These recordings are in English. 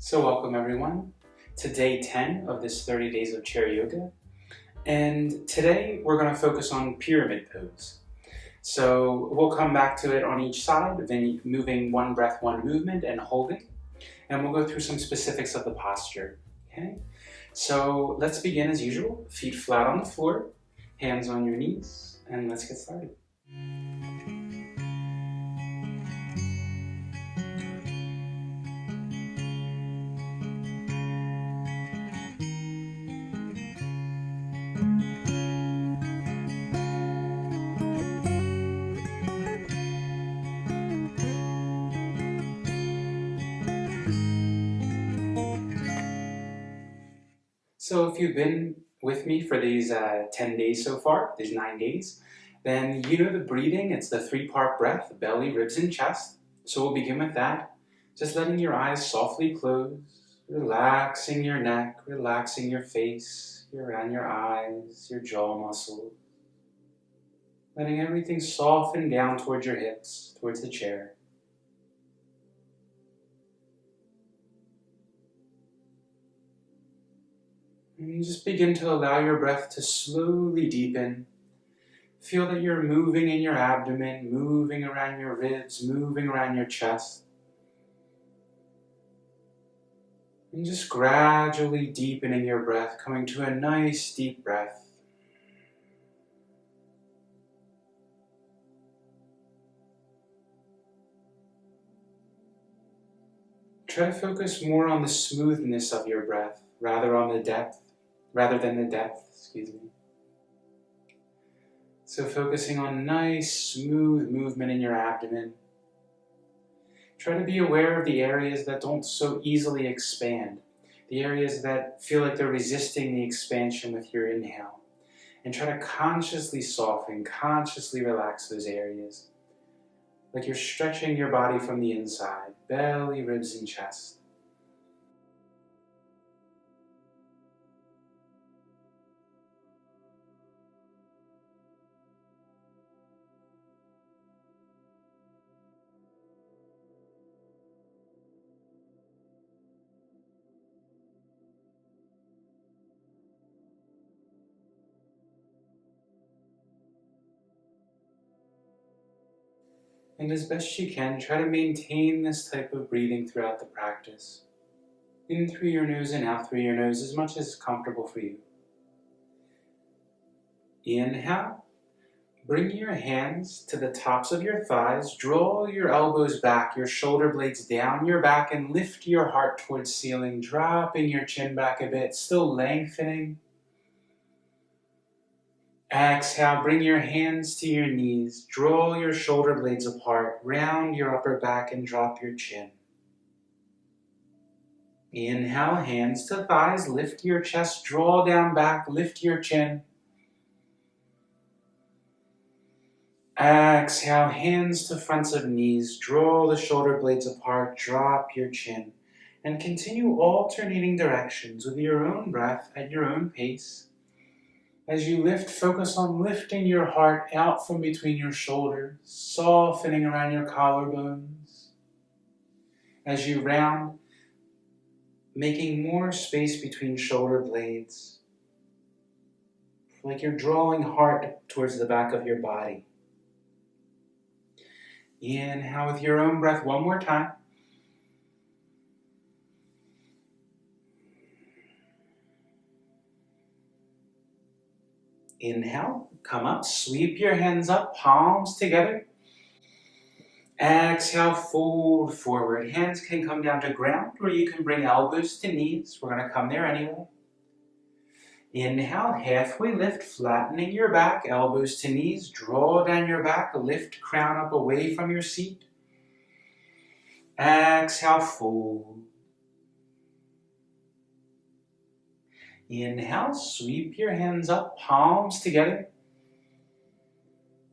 So welcome everyone to day 10 of this 30 days of chair yoga. And today we're going to focus on pyramid pose. So we'll come back to it on each side, then moving one breath, one movement and holding. And we'll go through some specifics of the posture. Okay? So let's begin as usual. Feet flat on the floor, hands on your knees, and let's get started. So if you've been with me for these 10 days so far, these 9 days, then you know the breathing. It's the 3-part breath, belly, ribs, and chest. So we'll begin with that. Just letting your eyes softly close, relaxing your neck, relaxing your face, around your eyes, your jaw muscles. Letting everything soften down towards your hips, towards the chair. And you just begin to allow your breath to slowly deepen. Feel that you're moving in your abdomen, moving around your ribs, moving around your chest. And just gradually deepening your breath, coming to a nice deep breath. Try to focus more on the smoothness of your breath, rather than the depth, excuse me. So focusing on nice, smooth movement in your abdomen. Try to be aware of the areas that don't so easily expand, the areas that feel like they're resisting the expansion with your inhale. And try to consciously soften, consciously relax those areas. Like you're stretching your body from the inside, belly, ribs, and chest. And as best you can, try to maintain this type of breathing throughout the practice. In through your nose and out through your nose as much as is comfortable for you. Inhale. Bring your hands to the tops of your thighs. Draw your elbows back, your shoulder blades down your back, and lift your heart towards ceiling, dropping your chin back a bit, still lengthening. Exhale, bring your hands to your knees. Draw your shoulder blades apart, round your upper back, and drop your chin. Inhale, hands to thighs, lift your chest, draw down back, lift your chin. Exhale, hands to fronts of knees, draw the shoulder blades apart, drop your chin. And continue alternating directions with your own breath at your own pace. As you lift, focus on lifting your heart out from between your shoulders, softening around your collarbones. As you round, making more space between shoulder blades, like you're drawing heart towards the back of your body. Inhale with your own breath one more time. Inhale, come up, sweep your hands up, palms together. Exhale, fold forward. Hands can come down to ground, or you can bring elbows to knees. We're going to come there anyway. Inhale, halfway lift, flattening your back, elbows to knees. Draw down your back, lift crown up away from your seat. Exhale, fold. Inhale, sweep your hands up, palms together.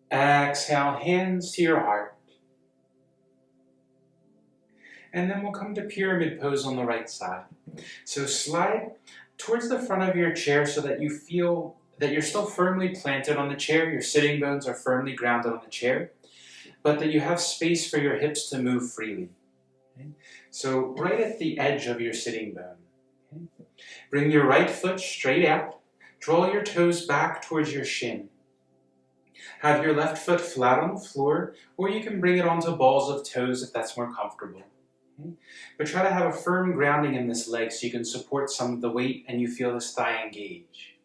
Exhale, hands to your heart. And then we'll come to pyramid pose on the right side. So slide towards the front of your chair so that you feel that you're still firmly planted on the chair. Your sitting bones are firmly grounded on the chair, but that you have space for your hips to move freely. Okay? So right at the edge of your sitting bone. Okay? Bring your right foot straight out. Draw your toes back towards your shin. Have your left foot flat on the floor, or you can bring it onto balls of toes if that's more comfortable. Okay? But try to have a firm grounding in this leg so you can support some of the weight and you feel this thigh engage.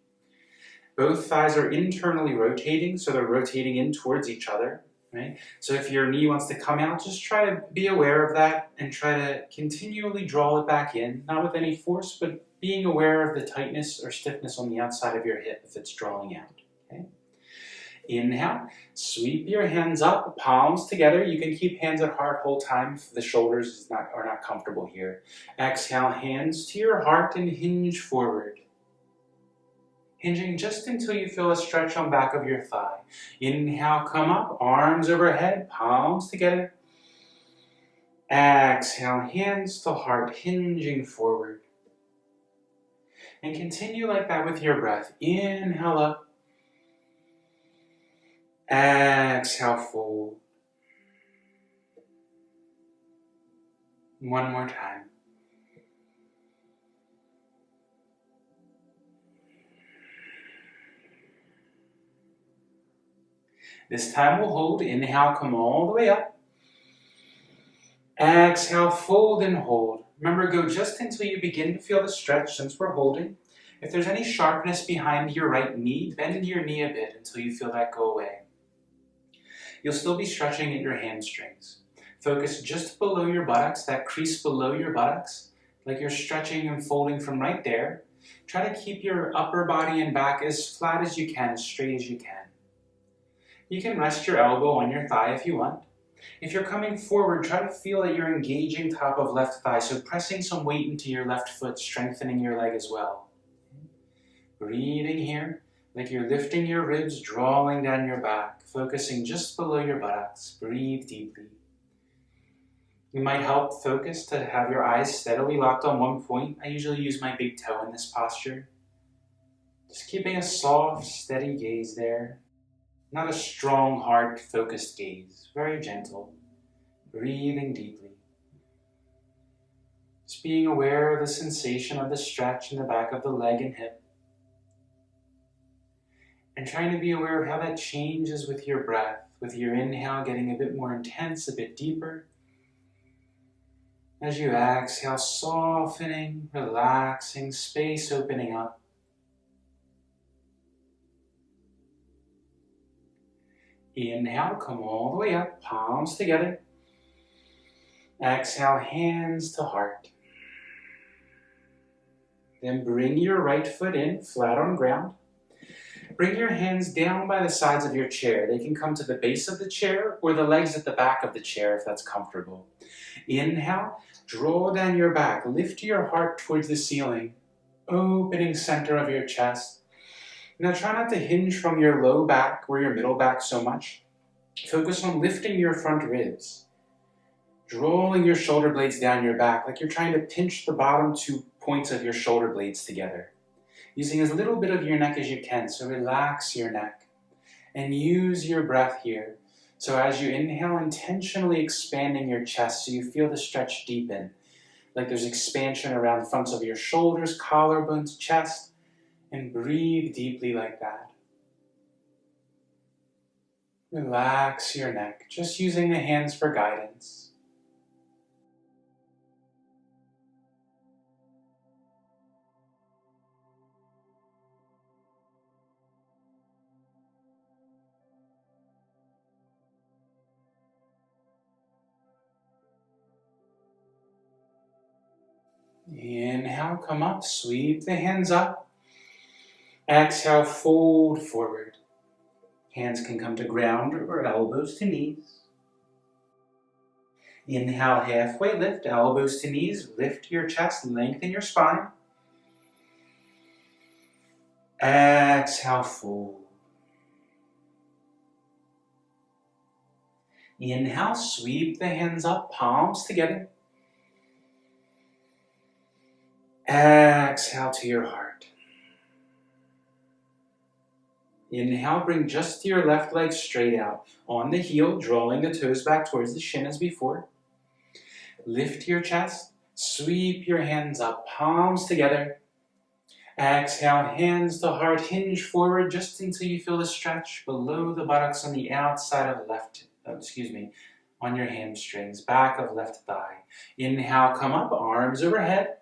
Both thighs are internally rotating, so they're rotating in towards each other. Right? So if your knee wants to come out, just try to be aware of that and try to continually draw it back in, not with any force, but being aware of the tightness or stiffness on the outside of your hip if it's drawing out. Okay? Inhale, sweep your hands up, palms together. You can keep hands at heart whole time if the shoulders are not comfortable here. Exhale, hands to your heart and hinge forward. Hinging just until you feel a stretch on back of your thigh. Inhale, come up, arms overhead, palms together. Exhale, hands to heart, hinging forward. And continue like that with your breath. Inhale up. Exhale, fold. One more time. This time we'll hold. Inhale, come all the way up. Exhale, fold and hold. Remember, go just until you begin to feel the stretch since we're holding. If there's any sharpness behind your right knee, bend your knee a bit until you feel that go away. You'll still be stretching at your hamstrings. Focus just below your buttocks, that crease below your buttocks, like you're stretching and folding from right there. Try to keep your upper body and back as flat as you can, as straight as you can. You can rest your elbow on your thigh if you want. If you're coming forward, try to feel that you're engaging top of left thigh, so pressing some weight into your left foot, strengthening your leg as well. Breathing here, like you're lifting your ribs, drawing down your back, focusing just below your buttocks. Breathe deeply. It might help focus to have your eyes steadily locked on one point. I usually use my big toe in this posture. Just keeping a soft, steady gaze there. Not a strong, hard, focused gaze. Very gentle. Breathing deeply. Just being aware of the sensation of the stretch in the back of the leg and hip. And trying to be aware of how that changes with your breath. With your inhale getting a bit more intense, a bit deeper. As you exhale, softening, relaxing, space opening up. Inhale, come all the way up, palms together. Exhale, hands to heart. Then bring your right foot in, flat on ground. Bring your hands down by the sides of your chair. They can come to the base of the chair or the legs at the back of the chair if that's comfortable. Inhale, draw down your back. Lift your heart towards the ceiling, opening center of your chest. Now try not to hinge from your low back or your middle back so much. Focus on lifting your front ribs. Drawing your shoulder blades down your back like you're trying to pinch the bottom 2 points of your shoulder blades together. Using as little bit of your neck as you can, so relax your neck. And use your breath here. So as you inhale, intentionally expanding your chest so you feel the stretch deepen. Like there's expansion around the fronts of your shoulders, collarbones, chest. And breathe deeply like that. Relax your neck, just using the hands for guidance. Inhale, come up, sweep the hands up. Exhale, fold forward. Hands can come to ground or elbows to knees. Inhale, halfway lift, elbows to knees. Lift your chest, lengthen your spine. Exhale, fold. Inhale, sweep the hands up, palms together. Exhale to your heart. Inhale, bring just your left leg straight out. On the heel, drawing the toes back towards the shin as before. Lift your chest, sweep your hands up, palms together. Exhale, hands to heart, hinge forward just until you feel the stretch below the buttocks on the outside of on your hamstrings, back of left thigh. Inhale, come up, arms overhead.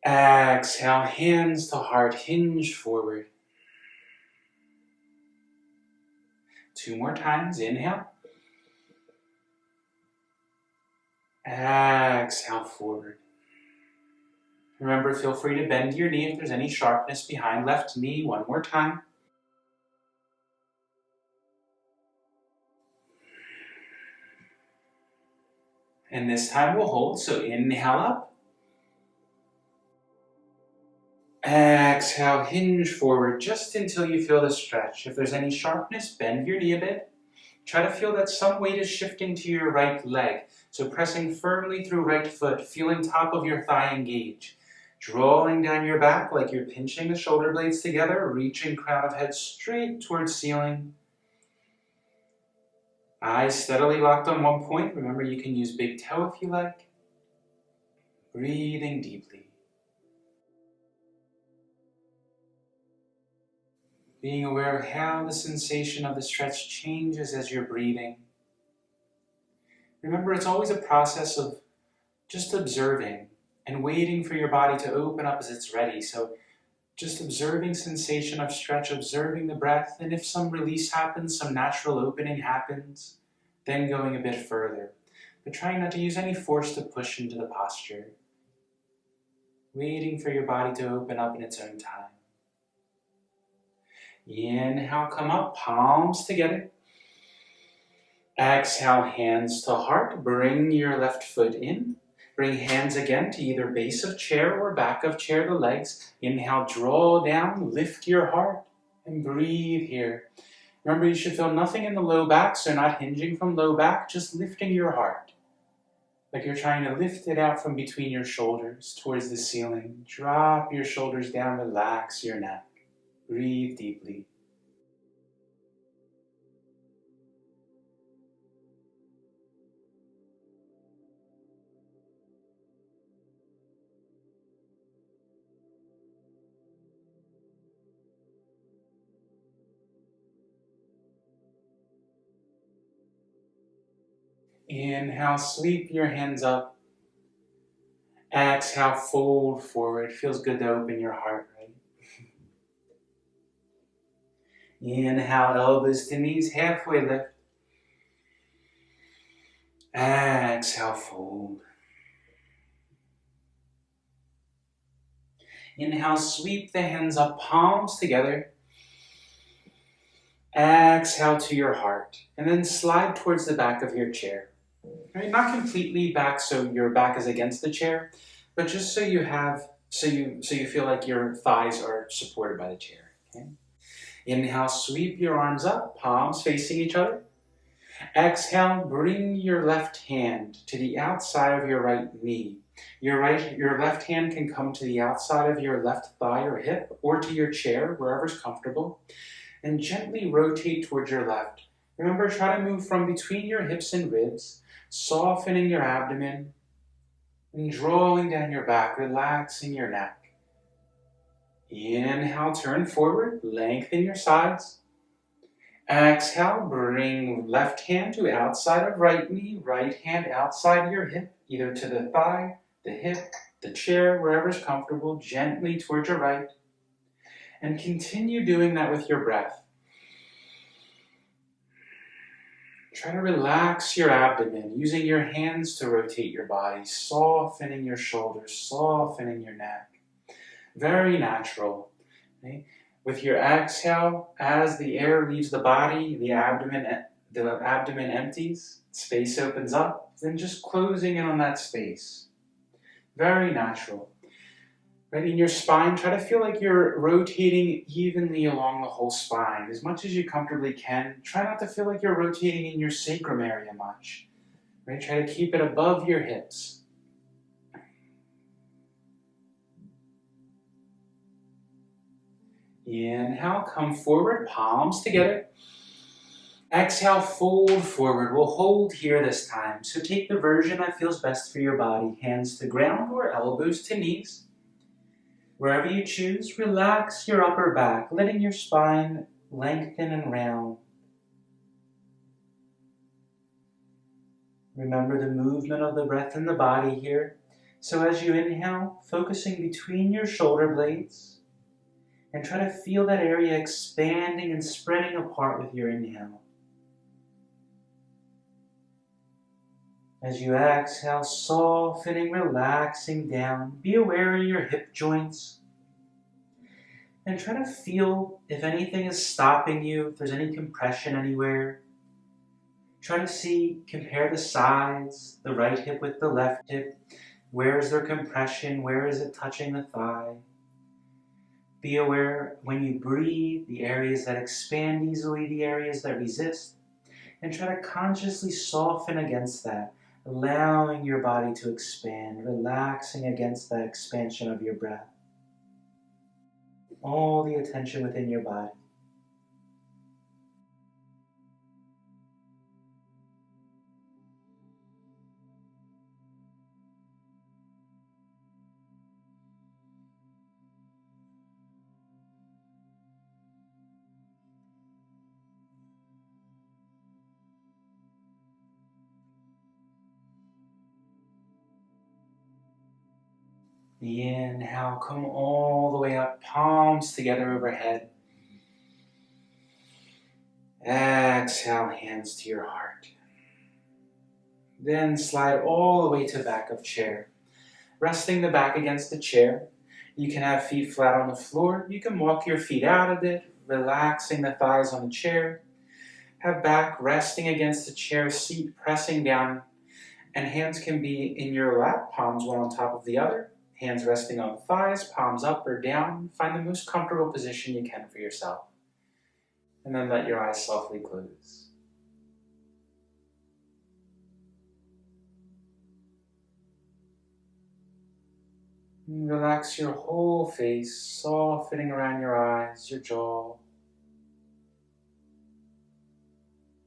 Exhale, hands to heart, hinge forward. 2 more times, inhale. Exhale, forward. Remember, feel free to bend your knee if there's any sharpness behind left knee. 1 more time. And this time we'll hold, so inhale up. Exhale, hinge forward just until you feel the stretch. If there's any sharpness, bend your knee a bit. Try to feel that some weight is shifting to your right leg. So pressing firmly through right foot, feeling top of your thigh engage. Drawing down your back like you're pinching the shoulder blades together, reaching crown of head straight towards ceiling. Eyes steadily locked on one point. Remember, you can use big toe if you like. Breathing deeply. Being aware of how the sensation of the stretch changes as you're breathing. Remember, it's always a process of just observing and waiting for your body to open up as it's ready. So just observing sensation of stretch, observing the breath, and if some release happens, some natural opening happens, then going a bit further. But trying not to use any force to push into the posture. Waiting for your body to open up in its own time. Inhale, come up, palms together. Exhale, hands to heart. Bring your left foot in. Bring hands again to either base of chair or back of chair, the legs. Inhale, draw down, lift your heart, and breathe here. Remember, you should feel nothing in the low back, so not hinging from low back, just lifting your heart. Like you're trying to lift it out from between your shoulders towards the ceiling. Drop your shoulders down, relax your neck. Breathe deeply. Inhale, sweep your hands up. Exhale, fold forward. Feels good to open your heart, right? Inhale, elbows to knees, halfway lift. Exhale, fold. Inhale, sweep the hands up, palms together. Exhale to your heart. And then slide towards the back of your chair. Right? Not completely back so your back is against the chair, but just so you feel like your thighs are supported by the chair. Okay? Inhale, sweep your arms up, palms facing each other. Exhale, bring your left hand to the outside of your right knee. Your left hand can come to the outside of your left thigh or hip, or to your chair, wherever's comfortable, and gently rotate towards your left. Remember, try to move from between your hips and ribs, softening your abdomen, and drawing down your back, relaxing your neck. Inhale, turn forward, lengthen your sides. Exhale, bring left hand to outside of right knee, right hand outside your hip, either to the thigh, the hip, the chair, wherever's comfortable, gently towards your right. And continue doing that with your breath. Try to relax your abdomen, using your hands to rotate your body, softening your shoulders, softening your neck. Very natural. Okay? With your exhale, as the air leaves the body, the abdomen empties, space opens up, then just closing in on that space. Very natural. Right, in your spine, try to feel like you're rotating evenly along the whole spine, as much as you comfortably can. Try not to feel like you're rotating in your sacrum area much. Right, try to keep it above your hips. Inhale, come forward, palms together. Exhale, fold forward. We'll hold here this time. So take the version that feels best for your body. Hands to ground or elbows to knees. Wherever you choose, relax your upper back, letting your spine lengthen and round. Remember the movement of the breath in the body here. So as you inhale, focusing between your shoulder blades, and try to feel that area expanding and spreading apart with your inhale. As you exhale, softening, relaxing down. Be aware of your hip joints. And try to feel if anything is stopping you, if there's any compression anywhere. Try to compare the sides, the right hip with the left hip. Where is there compression? Where is it touching the thigh? Be aware when you breathe, the areas that expand easily, the areas that resist. And try to consciously soften against that, allowing your body to expand, relaxing against that expansion of your breath. All the attention within your body. The inhale, come all the way up, palms together overhead. Exhale, hands to your heart. Then slide all the way to back of chair. Resting the back against the chair. You can have feet flat on the floor. You can walk your feet out a bit, relaxing the thighs on the chair. Have back resting against the chair seat, pressing down. And hands can be in your lap, palms one on top of the other. Hands resting on thighs, palms up or down. Find the most comfortable position you can for yourself. And then let your eyes softly close. And relax your whole face, softening around your eyes, your jaw.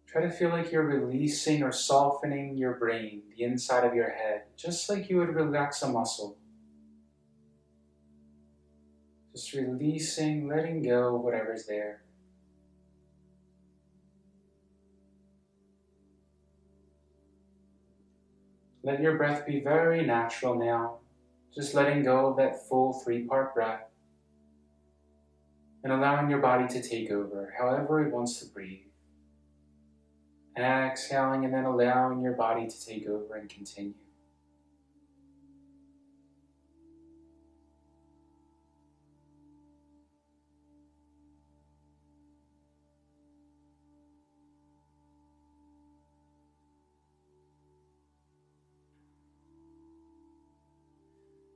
Try to feel like you're releasing or softening your brain, the inside of your head, just like you would relax a muscle. Just releasing, letting go of whatever's there. Let your breath be very natural now, just letting go of that full 3-part breath and allowing your body to take over however it wants to breathe. Exhaling and then allowing your body to take over and continue.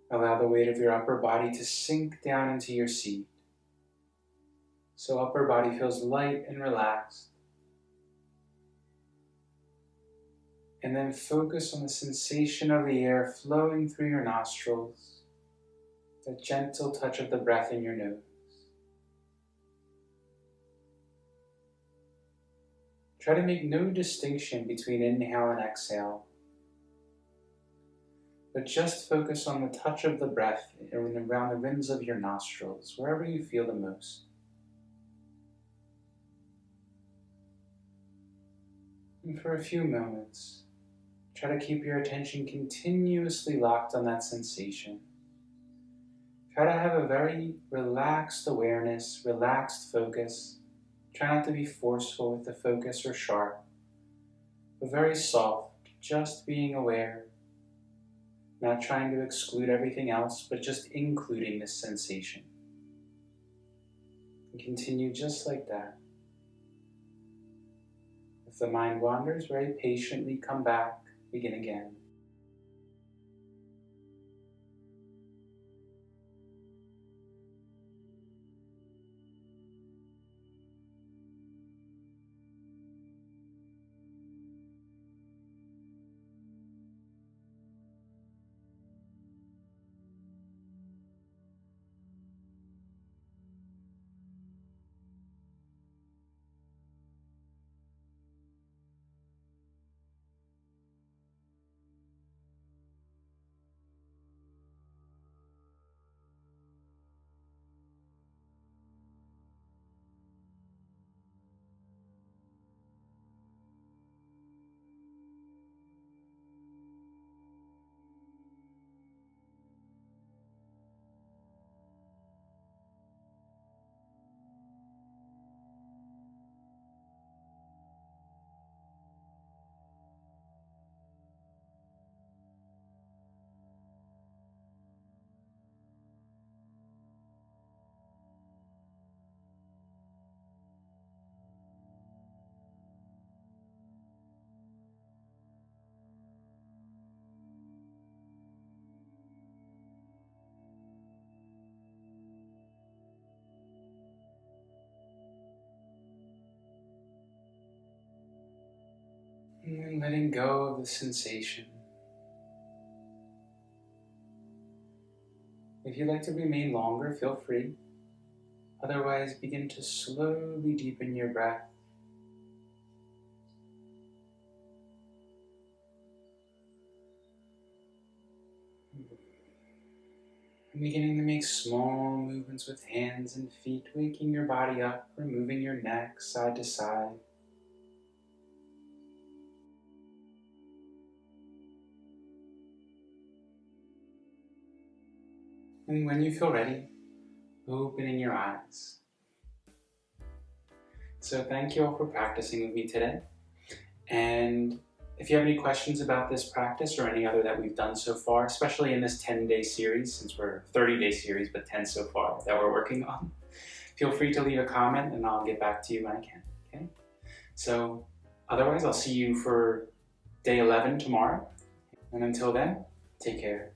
Allow the weight of your upper body to sink down into your seat. So upper body feels light and relaxed. And then focus on the sensation of the air flowing through your nostrils, the gentle touch of the breath in your nose. Try to make no distinction between inhale and exhale, but just focus on the touch of the breath around the rims of your nostrils, wherever you feel the most. And for a few moments, try to keep your attention continuously locked on that sensation. Try to have a very relaxed awareness, relaxed focus. Try not to be forceful with the focus or sharp, but very soft, just being aware. Not trying to exclude everything else, but just including this sensation. And continue just like that. If the mind wanders, very patiently come back, begin again. go of the sensation. If you'd like to remain longer, feel free. Otherwise, begin to slowly deepen your breath. And beginning to make small movements with hands and feet, waking your body up or moving your neck side to side. And when you feel ready, opening your eyes. So thank you all for practicing with me today. And if you have any questions about this practice or any other that we've done so far, especially in this 10-day series, since we're 30-day series, but 10 so far that we're working on, feel free to leave a comment and I'll get back to you when I can, okay? So otherwise, I'll see you for day 11 tomorrow. And until then, take care.